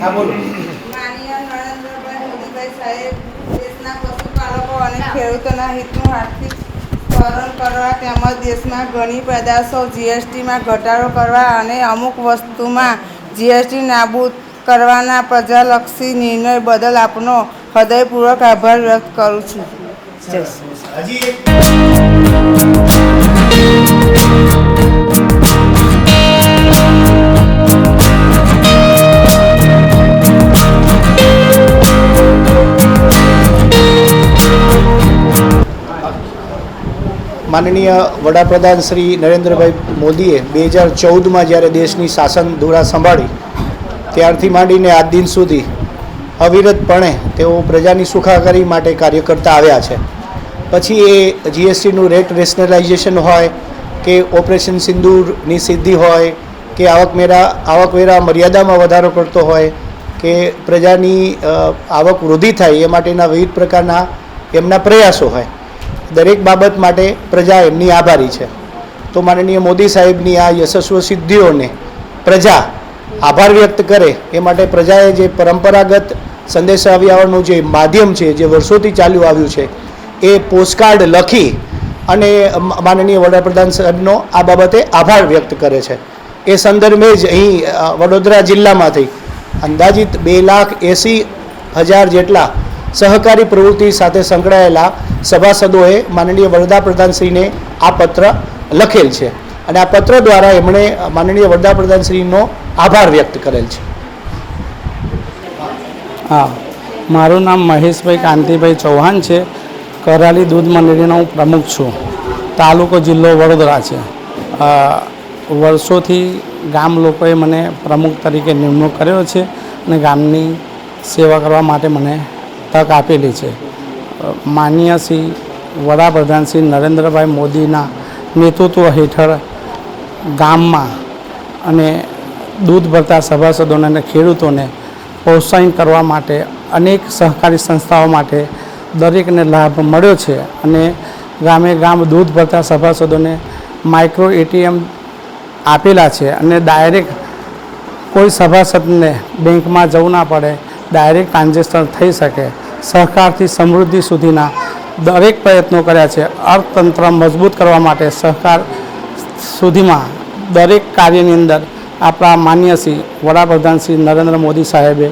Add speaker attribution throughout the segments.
Speaker 1: માનનીય નરેન્દ્રભાઈ મોદીભાઈ સાહેબ દેશના પશુપાલકો અને ખેડૂતોના હિતનું આર્થિક સ્તરણ કરવા તેમજ દેશમાં ઘણી પેદાશો જીએસટીમાં ઘટાડો કરવા અને અમુક વસ્તુમાં જીએસટી નાબૂદ કરવાના પ્રજાલક્ષી નિર્ણય બદલ આપનો હૃદયપૂર્વક આભાર વ્યક્ત કરું છું.
Speaker 2: માનનીય વડાપ્રધાન શ્રી નરેન્દ્રભાઈ મોદીએ 2014માં જ્યારે દેશની શાસન ધુરા સંભાળી ત્યારથી માંડીને આજ દિન સુધી અવિરતપણે તેઓ પ્રજાની સુખાકારી માટે કાર્ય કરતા આવ્યા છે. પછી એ જીએસટીનું રેટ રેશનલાઇઝેશન હોય કે ઓપરેશન સિંદૂરની સિદ્ધિ હોય કે આવકવેરા મર્યાદામાં વધારો કરતો હોય કે પ્રજાની આવક વૃદ્ધિ થાય એ માટેના વિવિધ પ્રકારના એમના પ્રયાસો હોય, દરેક બાબત માટે પ્રજા એમની આભારી છે. તો માનનીય મોદી સાહેબની આ યશસ્વી સિદ્ધિઓને પ્રજા આભાર વ્યક્ત કરે એ માટે પ્રજાએ જે પરંપરાગત સંદેશાવ્યવહારનું જે માધ્યમ છે, જે વર્ષોથી ચાલ્યું આવ્યું છે, એ પોસ્ટકાર્ડ લખી અને માનનીય વડાપ્રધાન સાહેબનો આ બાબતે આભાર વ્યક્ત કરે છે. એ સંદર્ભે જ અહીં વડોદરા જિલ્લામાંથી અંદાજિત 2,80,000 જેટલા સહકારી પ્રવૃત્તિ સાથે સંકળાયેલા સભાસદોએ માનનીય વડાપ્રધાનશ્રીને આ પત્ર લખેલ છે અને આ પત્ર દ્વારા એમણે માનનીય વડાપ્રધાનશ્રીનો આભાર વ્યક્ત કરેલ છે.
Speaker 3: હા, મારું નામ મહેશભાઈ કાંતિભાઈ ચૌહાણ છે. કરાલી દૂધ મંડળીનો હું પ્રમુખ છું. તાલુકો જિલ્લો વડોદરા છે. વર્ષોથી ગામ લોકોએ મને પ્રમુખ તરીકે નિમણૂક કર્યો છે અને ગામની સેવા કરવા માટે મને તક આપેલી છે. માનનીય શ્રી વડાપ્રધાન શ્રી નરેન્દ્રભાઈ મોદીના નેતૃત્વ હેઠળ ગામમાં અને દૂધ ભરતા સભાસદોને અને ખેડૂતોને પ્રોત્સાહિત કરવા માટે અનેક સહકારી સંસ્થાઓ માટે દરેકને લાભ મળ્યો છે અને ગામે ગામ દૂધ ભરતા સભાસદોને માઇક્રો એટીએમ આપેલા છે અને ડાયરેક્ટ કોઈ સભાસદને બેંકમાં જવું ના પડે, ડાયરેક્ટ ટ્રાન્ઝેક્શન થઈ શકે. સહકારથી સમૃદ્ધિ સુધીના દરેક પ્રયત્નો કર્યા છે. અર્થતંત્ર મજબૂત કરવા માટે સહકાર સુધીમાં દરેક કાર્યની અંદર આપણા માનનીય શ્રી વડાપ્રધાન શ્રી નરેન્દ્ર મોદી સાહેબે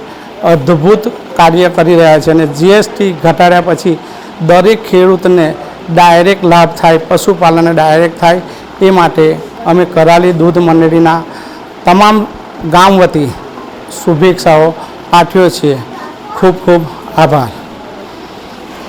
Speaker 3: અદ્ભુત કાર્ય કરી રહ્યા છે અને જીએસટી ઘટાડ્યા પછી દરેક ખેડૂતને ડાયરેક્ટ લાભ થાય, પશુપાલનને ડાયરેક્ટ થાય એ માટે અમે કરાલી દૂધ મંડળીના તમામ ગામ વતી શુભેચ્છાઓ પાઠવીએ છીએ. ખૂબ ખૂબ આભાર.